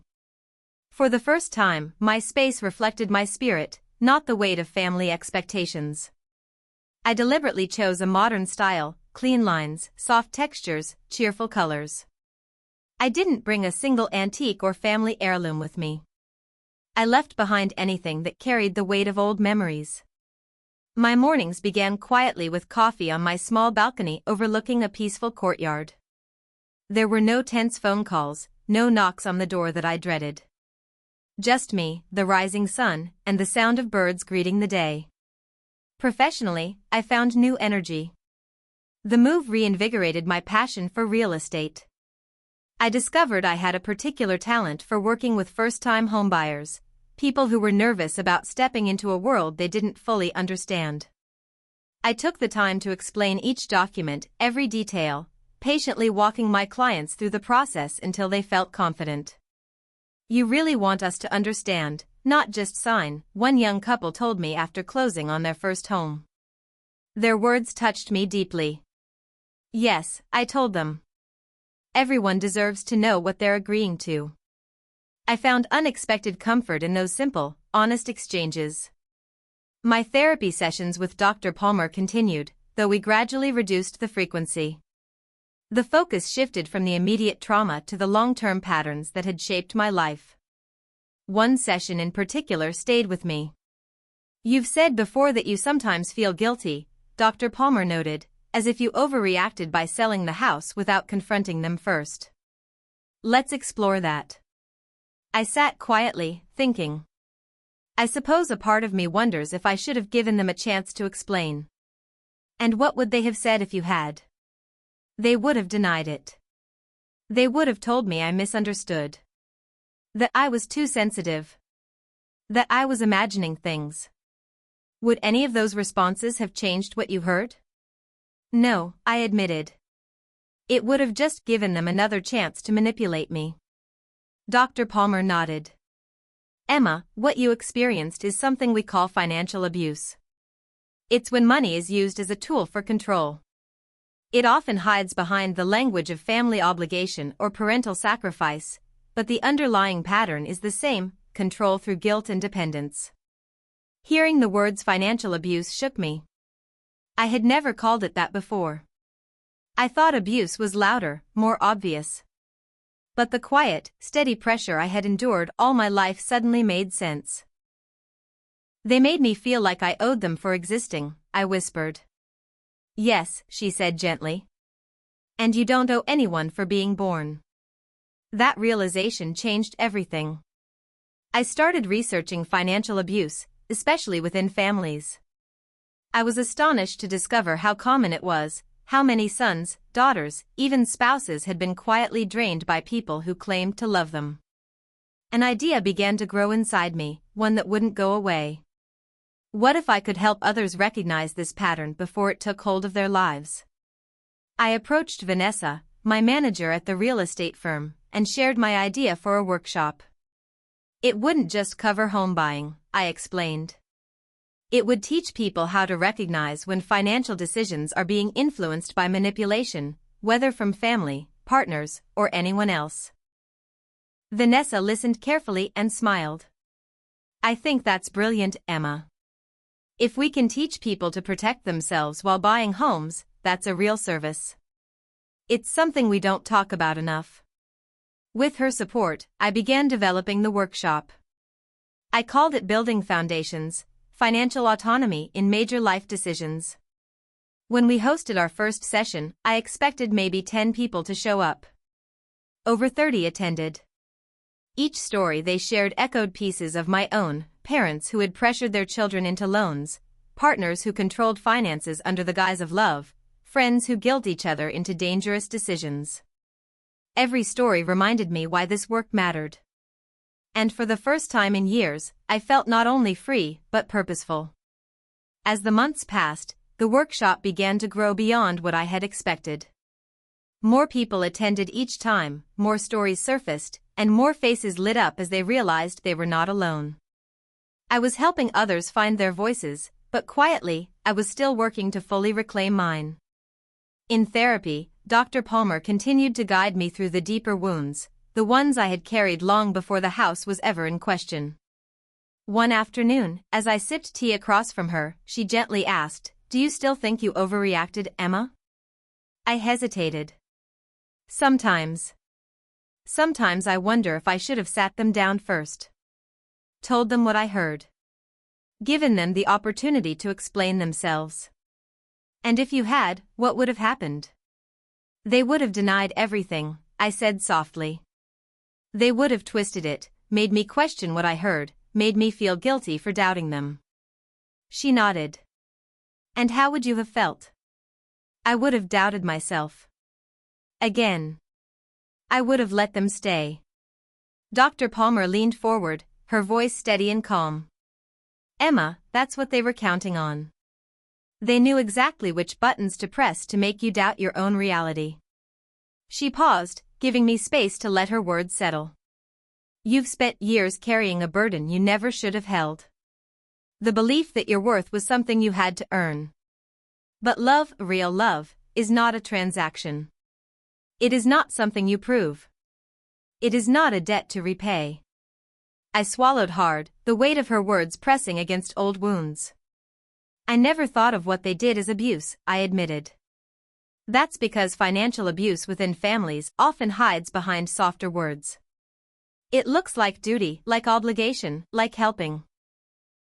For the first time, my space reflected my spirit, not the weight of family expectations. I deliberately chose a modern style, clean lines, soft textures, cheerful colors. I didn't bring a single antique or family heirloom with me. I left behind anything that carried the weight of old memories. My mornings began quietly with coffee on my small balcony overlooking a peaceful courtyard. There were no tense phone calls, no knocks on the door that I dreaded. Just me, the rising sun, and the sound of birds greeting the day. Professionally, I found new energy. The move reinvigorated my passion for real estate. I discovered I had a particular talent for working with first-time homebuyers, people who were nervous about stepping into a world they didn't fully understand. I took the time to explain each document, every detail, patiently walking my clients through the process until they felt confident. "You really want us to understand, not just sign," one young couple told me after closing on their first home. Their words touched me deeply. "Yes," I told them. "Everyone deserves to know what they're agreeing to." I found unexpected comfort in those simple, honest exchanges. My therapy sessions with Dr. Palmer continued, though we gradually reduced the frequency. The focus shifted from the immediate trauma to the long-term patterns that had shaped my life. One session in particular stayed with me. "You've said before that you sometimes feel guilty," Dr. Palmer noted, "as if you overreacted by selling the house without confronting them first. Let's explore that." I sat quietly, thinking. I suppose a part of me wonders if I should have given them a chance to explain. And what would they have said if you had? They would have denied it. They would have told me I misunderstood. That I was too sensitive. That I was imagining things. Would any of those responses have changed what you heard? No, I admitted. It would have just given them another chance to manipulate me. Dr. Palmer nodded. "Emma, what you experienced is something we call financial abuse. It's when money is used as a tool for control. It often hides behind the language of family obligation or parental sacrifice, but the underlying pattern is the same: control through guilt and dependence." Hearing the words financial abuse shook me. I had never called it that before. I thought abuse was louder, more obvious. But the quiet, steady pressure I had endured all my life suddenly made sense. "They made me feel like I owed them for existing," I whispered. "Yes," she said gently. "And you don't owe anyone for being born." That realization changed everything. I started researching financial abuse, especially within families. I was astonished to discover how common it was, how many sons, daughters, even spouses had been quietly drained by people who claimed to love them. An idea began to grow inside me, one that wouldn't go away. What if I could help others recognize this pattern before it took hold of their lives? I approached Vanessa, my manager at the real estate firm, and shared my idea for a workshop. It wouldn't just cover home buying, I explained. It would teach people how to recognize when financial decisions are being influenced by manipulation, whether from family, partners, or anyone else. Vanessa listened carefully and smiled. "I think that's brilliant, Emma. If we can teach people to protect themselves while buying homes, that's a real service. It's something we don't talk about enough." With her support, I began developing the workshop. I called it Building Foundations: Financial Autonomy in Major Life Decisions. When we hosted our first session, I expected maybe 10 people to show up. Over 30 attended. Each story they shared echoed pieces of my own, parents who had pressured their children into loans, partners who controlled finances under the guise of love, friends who guilt each other into dangerous decisions. Every story reminded me why this work mattered. And for the first time in years, I felt not only free but purposeful. As the months passed, the workshop began to grow beyond what I had expected. More people attended each time, more stories surfaced, and more faces lit up as they realized they were not alone. I was helping others find their voices, but quietly, I was still working to fully reclaim mine. In therapy, Dr. Palmer continued to guide me through the deeper wounds, the ones I had carried long before the house was ever in question. One afternoon, as I sipped tea across from her, she gently asked, "Do you still think you overreacted, Emma?" I hesitated. Sometimes. Sometimes I wonder if I should have sat them down first. Told them what I heard. Given them the opportunity to explain themselves. And if you had, what would have happened? They would have denied everything, I said softly. They would have twisted it, made me question what I heard, made me feel guilty for doubting them. She nodded. And how would you have felt? I would have doubted myself. Again. I would have let them stay. Dr. Palmer leaned forward, her voice steady and calm. Emma, that's what they were counting on. They knew exactly which buttons to press to make you doubt your own reality. She paused, giving me space to let her words settle. You've spent years carrying a burden you never should have held. The belief that your worth was something you had to earn. But love, real love, is not a transaction. It is not something you prove. It is not a debt to repay. I swallowed hard, the weight of her words pressing against old wounds. I never thought of what they did as abuse, I admitted. That's because financial abuse within families often hides behind softer words. It looks like duty, like obligation, like helping.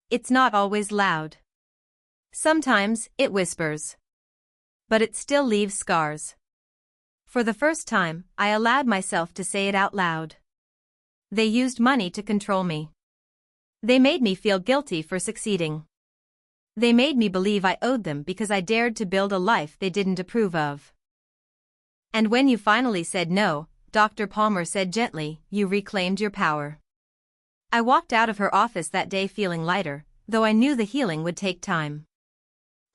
It's not always loud. Sometimes, it whispers. But it still leaves scars. For the first time, I allowed myself to say it out loud. They used money to control me. They made me feel guilty for succeeding. They made me believe I owed them because I dared to build a life they didn't approve of. And when you finally said no, Dr. Palmer said gently, you reclaimed your power. I walked out of her office that day feeling lighter, though I knew the healing would take time.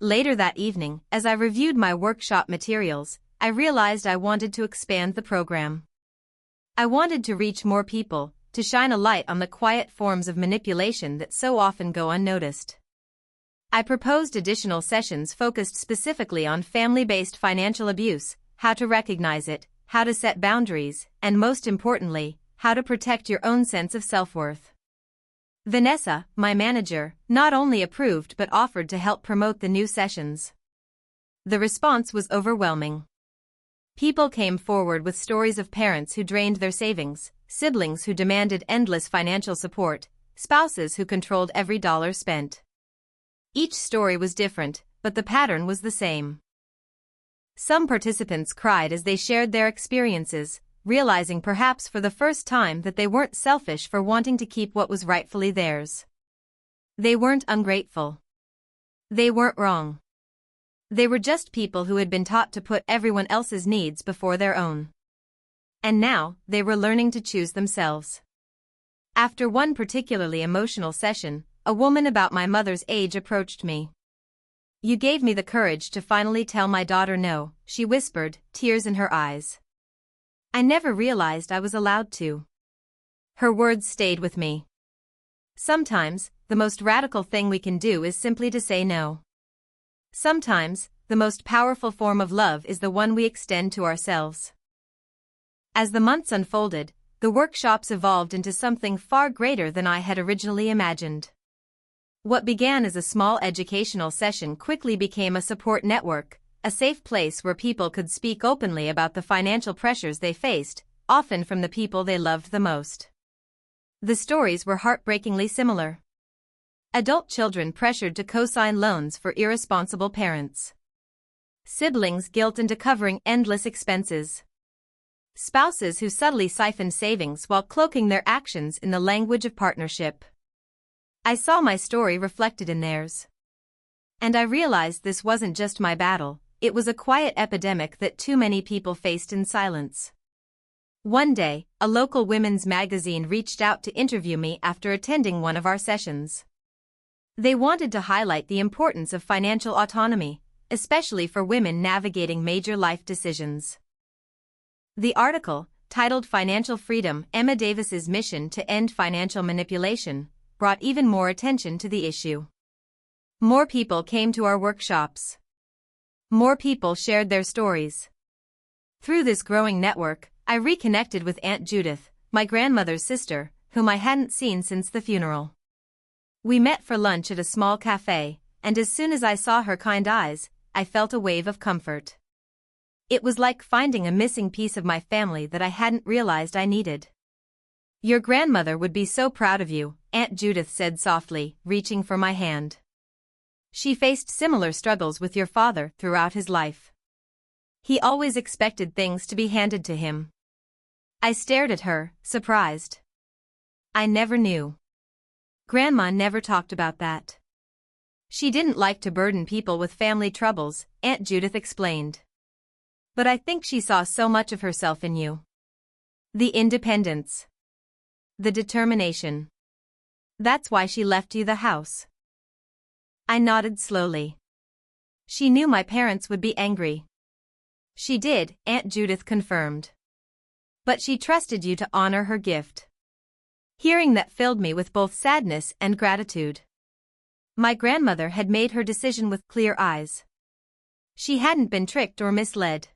Later that evening, as I reviewed my workshop materials, I realized I wanted to expand the program. I wanted to reach more people, to shine a light on the quiet forms of manipulation that so often go unnoticed. I proposed additional sessions focused specifically on family-based financial abuse, how to recognize it, how to set boundaries, and most importantly, how to protect your own sense of self-worth. Vanessa, my manager, not only approved but offered to help promote the new sessions. The response was overwhelming. People came forward with stories of parents who drained their savings, siblings who demanded endless financial support, spouses who controlled every dollar spent. Each story was different, but the pattern was the same. Some participants cried as they shared their experiences, realizing perhaps for the first time that they weren't selfish for wanting to keep what was rightfully theirs. They weren't ungrateful. They weren't wrong. They were just people who had been taught to put everyone else's needs before their own. And now, they were learning to choose themselves. After one particularly emotional session, a woman about my mother's age approached me. You gave me the courage to finally tell my daughter no, she whispered, tears in her eyes. I never realized I was allowed to. Her words stayed with me. Sometimes, the most radical thing we can do is simply to say no. Sometimes, the most powerful form of love is the one we extend to ourselves. As the months unfolded, the workshops evolved into something far greater than I had originally imagined. What began as a small educational session quickly became a support network, a safe place where people could speak openly about the financial pressures they faced, often from the people they loved the most. The stories were heartbreakingly similar. Adult children pressured to co-sign loans for irresponsible parents. Siblings guilt into covering endless expenses. Spouses who subtly siphoned savings while cloaking their actions in the language of partnership. I saw my story reflected in theirs. And I realized this wasn't just my battle, it was a quiet epidemic that too many people faced in silence. One day, a local women's magazine reached out to interview me after attending one of our sessions. They wanted to highlight the importance of financial autonomy, especially for women navigating major life decisions. The article, titled Financial Freedom: Emma Davis's Mission to End Financial Manipulation, brought even more attention to the issue. More people came to our workshops. More people shared their stories. Through this growing network, I reconnected with Aunt Judith, my grandmother's sister, whom I hadn't seen since the funeral. We met for lunch at a small cafe, and as soon as I saw her kind eyes, I felt a wave of comfort. It was like finding a missing piece of my family that I hadn't realized I needed. "Your grandmother would be so proud of you," Aunt Judith said softly, reaching for my hand. "She faced similar struggles with your father throughout his life. He always expected things to be handed to him." I stared at her, surprised. I never knew. Grandma never talked about that. She didn't like to burden people with family troubles, Aunt Judith explained. But I think she saw so much of herself in you. The independence. The determination. That's why she left you the house. I nodded slowly. She knew my parents would be angry. She did, Aunt Judith confirmed. But she trusted you to honor her gift. Hearing that filled me with both sadness and gratitude. My grandmother had made her decision with clear eyes. She hadn't been tricked or misled.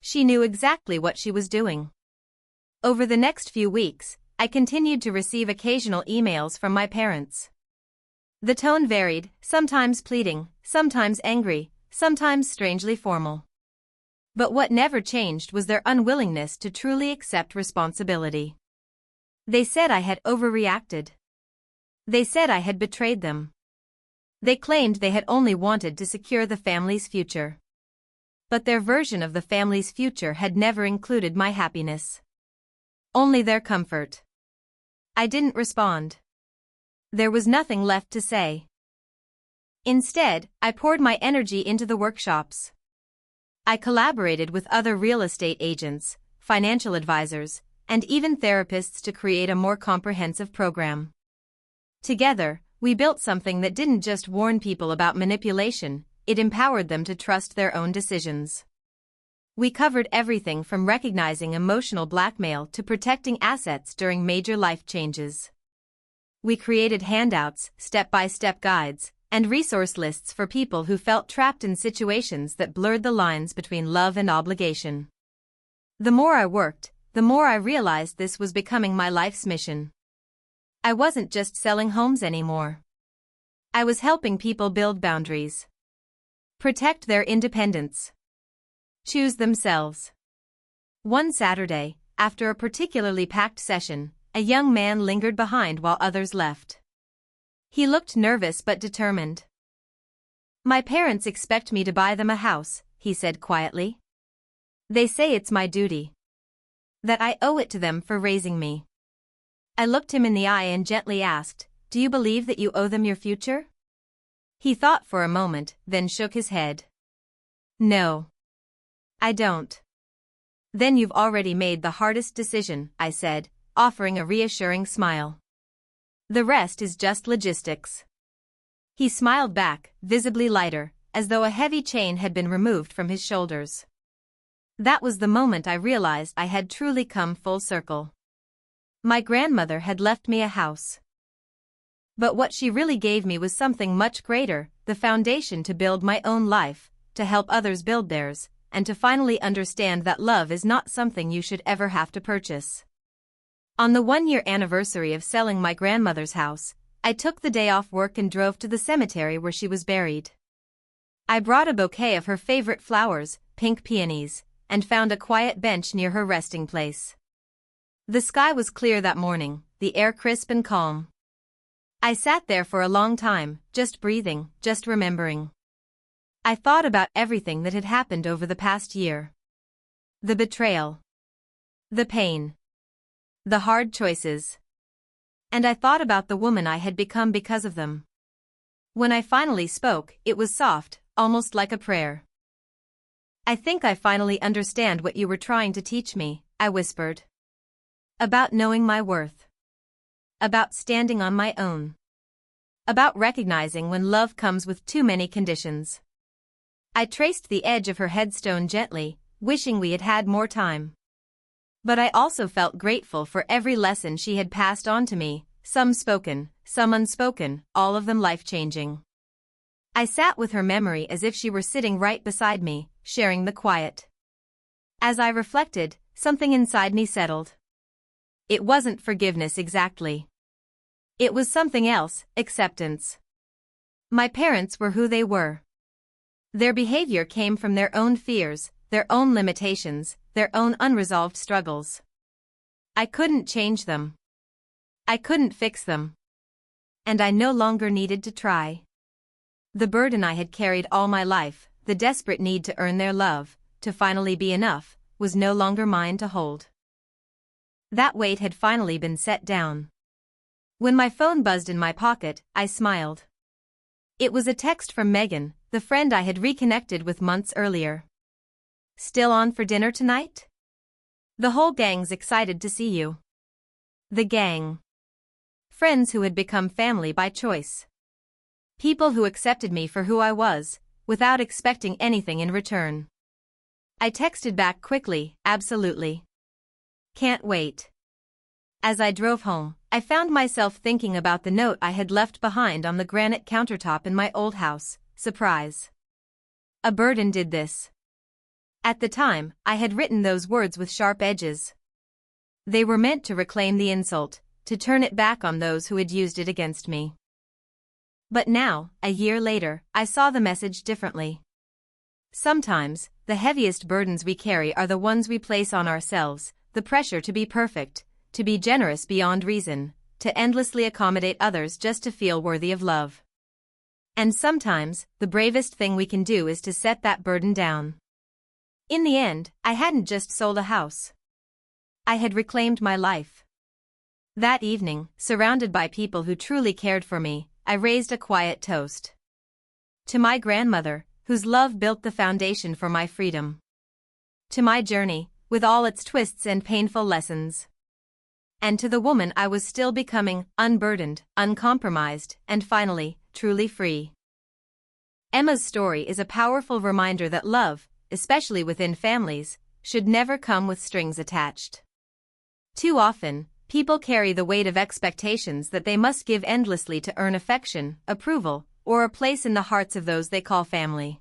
She knew exactly what she was doing. Over the next few weeks, I continued to receive occasional emails from my parents. The tone varied, sometimes pleading, sometimes angry, sometimes strangely formal. But what never changed was their unwillingness to truly accept responsibility. They said I had overreacted. They said I had betrayed them. They claimed they had only wanted to secure the family's future. But their version of the family's future had never included my happiness. Only their comfort. I didn't respond. There was nothing left to say. Instead, I poured my energy into the workshops. I collaborated with other real estate agents, financial advisors, and even therapists to create a more comprehensive program. Together, we built something that didn't just warn people about manipulation, it empowered them to trust their own decisions. We covered everything from recognizing emotional blackmail to protecting assets during major life changes. We created handouts, step-by-step guides, and resource lists for people who felt trapped in situations that blurred the lines between love and obligation. The more I worked, the more I realized this was becoming my life's mission. I wasn't just selling homes anymore. I was helping people build boundaries. Protect their independence. Choose themselves. One Saturday, after a particularly packed session, a young man lingered behind while others left. He looked nervous but determined. "My parents expect me to buy them a house," he said quietly. "They say it's my duty. That I owe it to them for raising me." I looked him in the eye and gently asked, "Do you believe that you owe them your future?" He thought for a moment, then shook his head. "No. I don't." "Then you've already made the hardest decision," I said, offering a reassuring smile. "The rest is just logistics." He smiled back, visibly lighter, as though a heavy chain had been removed from his shoulders. That was the moment I realized I had truly come full circle. My grandmother had left me a house. But what she really gave me was something much greater, the foundation to build my own life, to help others build theirs, and to finally understand that love is not something you should ever have to purchase. On the 1-year anniversary of selling my grandmother's house, I took the day off work and drove to the cemetery where she was buried. I brought a bouquet of her favorite flowers, pink peonies, and found a quiet bench near her resting place. The sky was clear that morning, the air crisp and calm. I sat there for a long time, just breathing, just remembering. I thought about everything that had happened over the past year. The betrayal. The pain. The hard choices. And I thought about the woman I had become because of them. When I finally spoke, it was soft, almost like a prayer. "I think I finally understand what you were trying to teach me," I whispered. "About knowing my worth. About standing on my own. About recognizing when love comes with too many conditions." I traced the edge of her headstone gently, wishing we had had more time. But I also felt grateful for every lesson she had passed on to me, some spoken, some unspoken, all of them life-changing. I sat with her memory as if she were sitting right beside me, sharing the quiet. As I reflected, something inside me settled. It wasn't forgiveness exactly. It was something else, acceptance. My parents were who they were. Their behavior came from their own fears, their own limitations, their own unresolved struggles. I couldn't change them. I couldn't fix them. And I no longer needed to try. The burden I had carried all my life, the desperate need to earn their love, to finally be enough, was no longer mine to hold. That weight had finally been set down. When my phone buzzed in my pocket, I smiled. It was a text from Megan, the friend I had reconnected with months earlier. "Still on for dinner tonight? The whole gang's excited to see you." The gang. Friends who had become family by choice. People who accepted me for who I was, without expecting anything in return. I texted back quickly, "Absolutely. Can't wait." As I drove home, I found myself thinking about the note I had left behind on the granite countertop in my old house. Surprise. A burden did this. At the time, I had written those words with sharp edges. They were meant to reclaim the insult, to turn it back on those who had used it against me. But now, a year later, I saw the message differently. Sometimes, the heaviest burdens we carry are the ones we place on ourselves, the pressure to be perfect, to be generous beyond reason, to endlessly accommodate others just to feel worthy of love. And sometimes, the bravest thing we can do is to set that burden down. In the end, I hadn't just sold a house. I had reclaimed my life. That evening, surrounded by people who truly cared for me, I raised a quiet toast. To my grandmother, whose love built the foundation for my freedom. To my journey, with all its twists and painful lessons. And to the woman I was still becoming, unburdened, uncompromised, and finally, truly free. Emma's story is a powerful reminder that love, especially within families, should never come with strings attached. Too often, people carry the weight of expectations that they must give endlessly to earn affection, approval, or a place in the hearts of those they call family.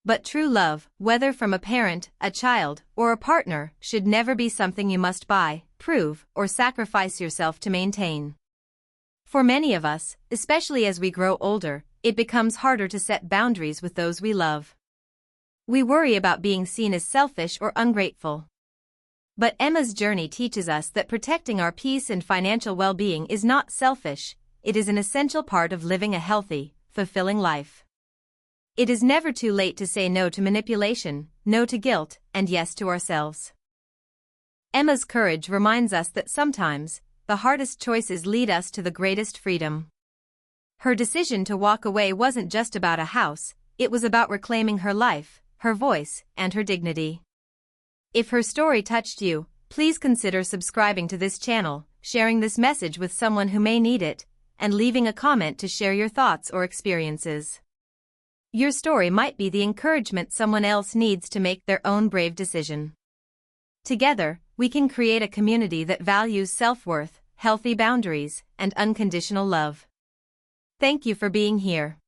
But true love, whether from a parent, a child, or a partner, should never be something you must buy, prove, or sacrifice yourself to maintain. For many of us, especially as we grow older, it becomes harder to set boundaries with those we love. We worry about being seen as selfish or ungrateful. But Emma's journey teaches us that protecting our peace and financial well-being is not selfish, it is an essential part of living a healthy, fulfilling life. It is never too late to say no to manipulation, no to guilt, and yes to ourselves. Emma's courage reminds us that sometimes, the hardest choices lead us to the greatest freedom. Her decision to walk away wasn't just about a house, it was about reclaiming her life, her voice, and her dignity. If her story touched you, please consider subscribing to this channel, sharing this message with someone who may need it, and leaving a comment to share your thoughts or experiences. Your story might be the encouragement someone else needs to make their own brave decision. Together, we can create a community that values self-worth, healthy boundaries, and unconditional love. Thank you for being here.